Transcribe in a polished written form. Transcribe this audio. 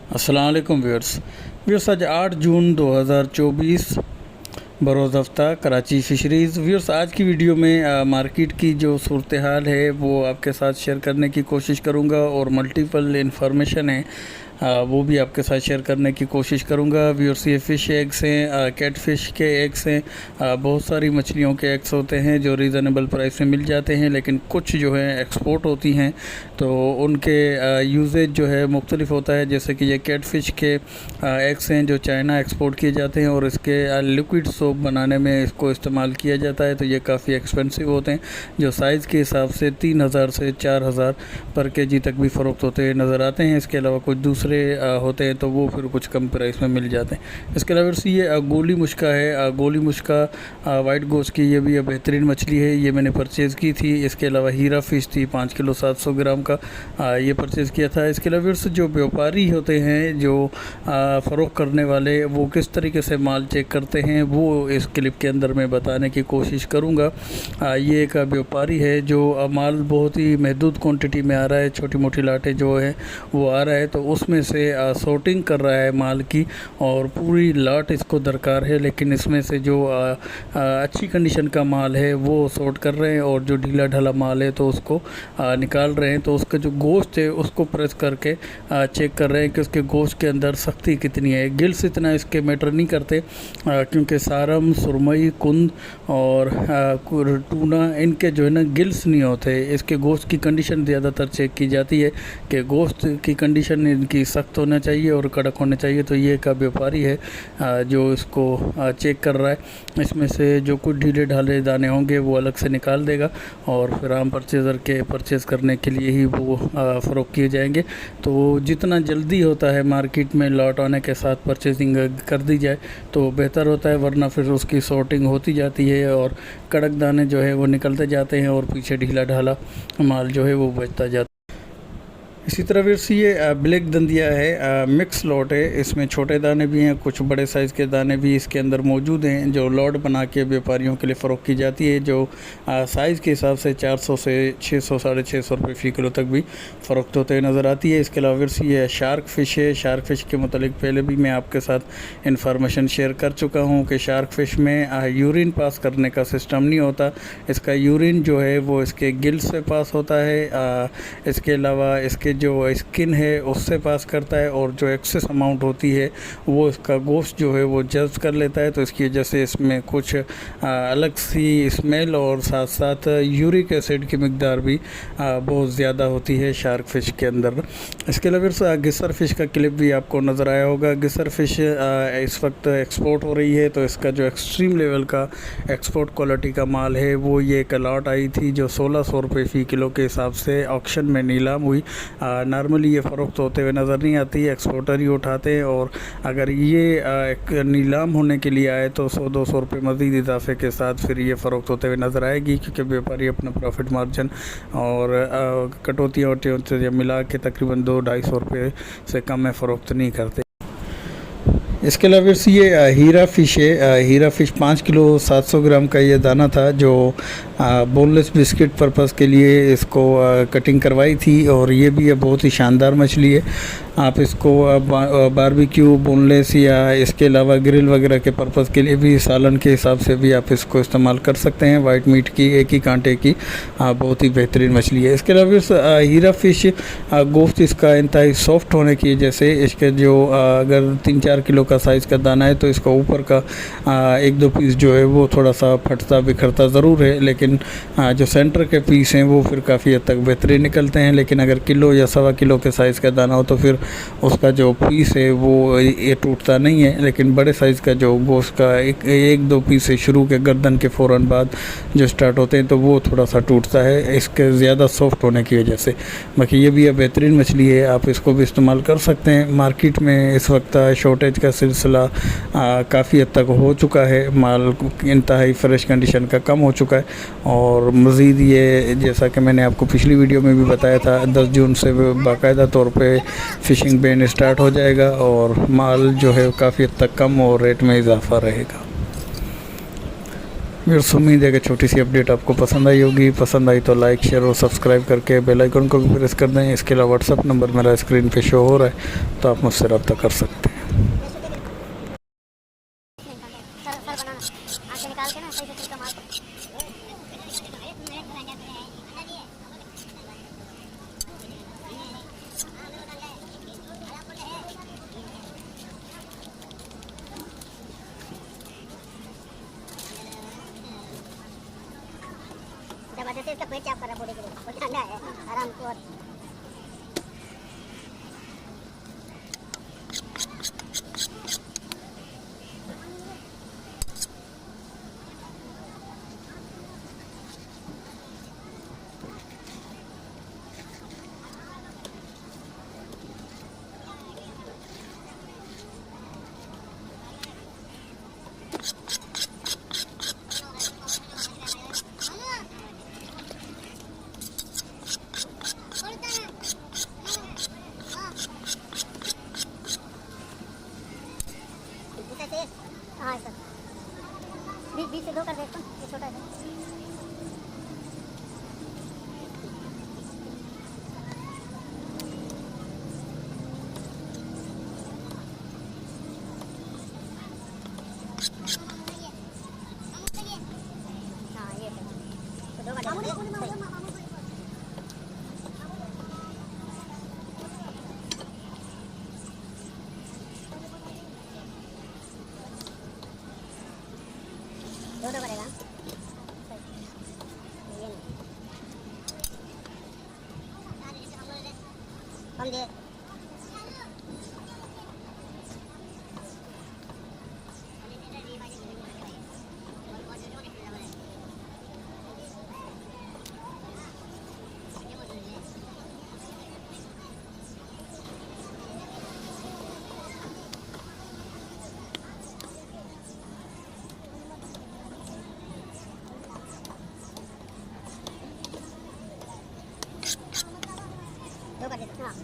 अस्सलाम वालेकुम व्यूअर्स आज 8 जून 2024 बरोज़ हफ्ता कराची फ़िशरीज़। व्यूअर्स आज की वीडियो में मार्केट की जो सूरत हाल है वो आपके साथ शेयर करने की कोशिश करूँगा और मल्टीपल इन्फॉर्मेशन है वो भी आपके साथ शेयर करने की कोशिश करूँगा। व्यूअर्स ये फ़िश एग्स हैं, कैट फ़िश के एग्स हैं। बहुत सारी मछलियों के एग्स होते हैं जो रीज़नेबल प्राइस में मिल जाते हैं, लेकिन कुछ जो है एक्सपोर्ट होती हैं तो उनके यूजेज जो है मुख्तलिफ होता है। जैसे कि ये कैट फ़िश के एग्स हैं जो चाइना एक्सपोर्ट किए जाते हैं और इसके लिक्विड सोप बनाने में इसको इस्तेमाल किया जाता है, तो ये काफ़ी एक्सपेंसिव होते हैं जो साइज़ के हिसाब से 3000 से 4000 पर केजी तक भी फ़रोख्त होते नज़र आते हैं। इसके अलावा कुछ दूसरे होते हैं तो वो फिर कुछ कम प्राइस में मिल जाते हैं। इसके अलावा ये गोली मुश्का है, गोली मुश्का वाइट गोश्त की, ये भी बेहतरीन मछली है, ये मैंने परचेज़ की थी। इसके अलावा हीरा फ़िश थी 5 किलो 700 ग्राम का, ये परचेज़ किया था। इसके अलावा जो व्यापारी होते हैं जो फ़रोख्त करने वाले, वो किस तरीके से माल चेक करते हैं वो इस क्लिप के अंदर मैं बताने की कोशिश करूँगा। ये एक व्यापारी है जो माल बहुत ही महदूद क्वांटिटी में आ रहा है, छोटी मोटी लाटें जो है वो आ रहा है, तो उसमें से सॉर्टिंग कर रहा है माल की और पूरी लाट इसको दरकार है, लेकिन इसमें से जो अच्छी कंडीशन का माल है वो सॉर्ट कर रहे हैं और जो ढीला ढाला माल है तो उसको निकाल रहे हैं। तो उसका जो गोश्त है उसको प्रेस करके चेक कर रहे हैं कि उसके गोश्त के अंदर सख्ती कितनी है। गिल्स इतना इसके मैटर नहीं करते क्योंकि सारम, सुरमई, कुंद और टूना, इनके जो है ना गिल्स नहीं होते। इसके गोश्त की कंडीशन ज़्यादातर चेक की जाती है कि गोश्त की कंडीशन इनकी सख्त होना चाहिए और कड़क होना चाहिए। तो ये का व्यापारी है जो इसको चेक कर रहा है। इसमें से जो कुछ ढीले ढाले दाने होंगे वो अलग से निकाल देगा और फिर आम परचेज़र के परचेज़ करने के लिए ही वो फ़रोख्त किए जाएंगे। तो जितना जल्दी होता है मार्केट में लॉट आने के साथ परचेजिंग कर दी जाए तो बेहतर होता है, वरना फिर उसकी सॉर्टिंग होती जाती है और कड़क दाने जो है वो निकलते जाते हैं और पीछे ढीला ढाला माल जो है वो बचता जाता है। इसी तरह फिर ये ब्लैक दंदिया है, मिक्स लॉट है। इसमें छोटे दाने भी हैं, कुछ बड़े साइज़ के दाने भी इसके अंदर मौजूद हैं जो लॉट बना के व्यापारियों के लिए फ़रोख्त की जाती है, जो साइज़ के हिसाब से 400 से 600 साढ़े 600 रुपये फ़ी किलो तक भी फ़रोख्त होते नज़र आती है। इसके अलावा फिर ये शार्क फ़िश है। शार्क फ़िश के मतलब पहले भी मैं आपके साथ इन्फॉर्मेशन शेयर कर चुका हूँ कि शार्क फ़िश में यूरिन पास करने का सिस्टम नहीं होता। इसका यूरिन जो है वो इसके गिल से पास होता है, इसके अलावा इसके जो स्किन है उससे पास करता है और जो एक्सेस अमाउंट होती है वो इसका गोश्त जो है वो जज़्ब कर लेता है। तो इसकी वजह से इसमें कुछ अलग सी स्मेल और साथ साथ यूरिक एसिड की मकदार भी बहुत ज़्यादा होती है शार्क फ़िश के अंदर। इसके अलावा गिसर फ़िश का क्लिप भी आपको नज़र आया होगा। गिसर फ़िश इस वक्त एक्सपोर्ट हो रही है, तो इसका जो एक्सट्रीम लेवल का एक्सपोर्ट क्वालिटी का माल है वो ये एक लॉट आई थी जो 1600 रुपये फ़ी किलो के हिसाब से ऑक्शन में नीलाम हुई। नॉर्मली ये फ़रोख्त होते हुए नज़र नहीं आती, एक्सपोर्टर ही उठाते हैं और अगर ये एक नीलाम होने के लिए आए तो 100-200 रुपये मज़ीद इजाफे के साथ फिर ये फ़रोख्त होते हुए नज़र आएगी, क्योंकि व्यापारी अपना प्रॉफिट मार्जिन और कटौतियाँ वटौतियाँ जब मिला के तकरीबन 200-250 रुपये से कम में फ़रोख्त नहीं करते। इसके अलावा ये हीरा फ़िश है। हीरा फ़िश 5 किलो 700 ग्राम का ये दाना था जो बोनलेस बिस्किट पर्पज़ के लिए इसको कटिंग करवाई थी और ये भी बहुत ही शानदार मछली है। आप इसको बारबेक्यू, बोनलेस या इसके अलावा ग्रिल वगैरह के पर्पज़ के लिए भी, सालन के हिसाब से भी आप इसको इस्तेमाल कर सकते हैं। वाइट मीट की, एक ही कांटे की, बहुत ही बेहतरीन मछली है। इसके अलावा हीरा फ़िश गोश्त इसका इंतहाई सॉफ्ट होने की वजह से इसके जो अगर 3-4 किलो का साइज़ का दाना है तो इसका ऊपर का 1-2 पीस जो है वो थोड़ा सा फटता बिखरता ज़रूर है, लेकिन जो सेंटर के पीस हैं वो फिर काफ़ी हद तक बेहतरीन निकलते हैं। लेकिन अगर किलो या 1.25 किलो के साइज़ का दाना हो तो फिर उसका जो पीस है वो ये टूटता नहीं है। लेकिन बड़े साइज़ का जो गोश्त का एक दो पीस है शुरू के गर्दन के फ़ौरन बाद जो स्टार्ट होते हैं तो वो थोड़ा सा टूटता है इसके ज़्यादा सॉफ्ट होने की वजह से। बाकी ये भी बेहतरीन मछली है, आप इसको भी इस्तेमाल कर सकते हैं। मार्केट में इस वक्त शॉर्टेज का सिलसिला काफ़ी हद तक हो चुका है, माल इंतहाई फ्रेश कंडीशन का कम हो चुका है और मज़ीद ये जैसा कि मैंने आपको पिछली वीडियो में भी बताया था 10 जून से बाकायदा तौर पे फ़िशिंग बैन स्टार्ट हो जाएगा और माल जो है काफ़ी हद तक कम और रेट में इजाफ़ा रहेगा। व्यूअर्स उम्मीद है कि छोटी सी अपडेट आपको पसंद आई होगी। पसंद आई तो लाइक शेयर और सब्सक्राइब करके बेल आइकन को भी प्रेस कर दें। इसके अलावा व्हाट्सअप नंबर मेरा स्क्रीन पे शो हो रहा है, तो आप मुझसे रब्ता कर सकते हैं। जबरदस्ती इसका पेट चाप कर रहा है पूरे के लिए, वो ठंडा है आराम को। हाँ सर, 20 से 2 कर देता हूँ, ये छोटा है। हाँ ये तो 2 का दे दो। दो करेगा ये नहीं हम दे दो कर देता। हाँ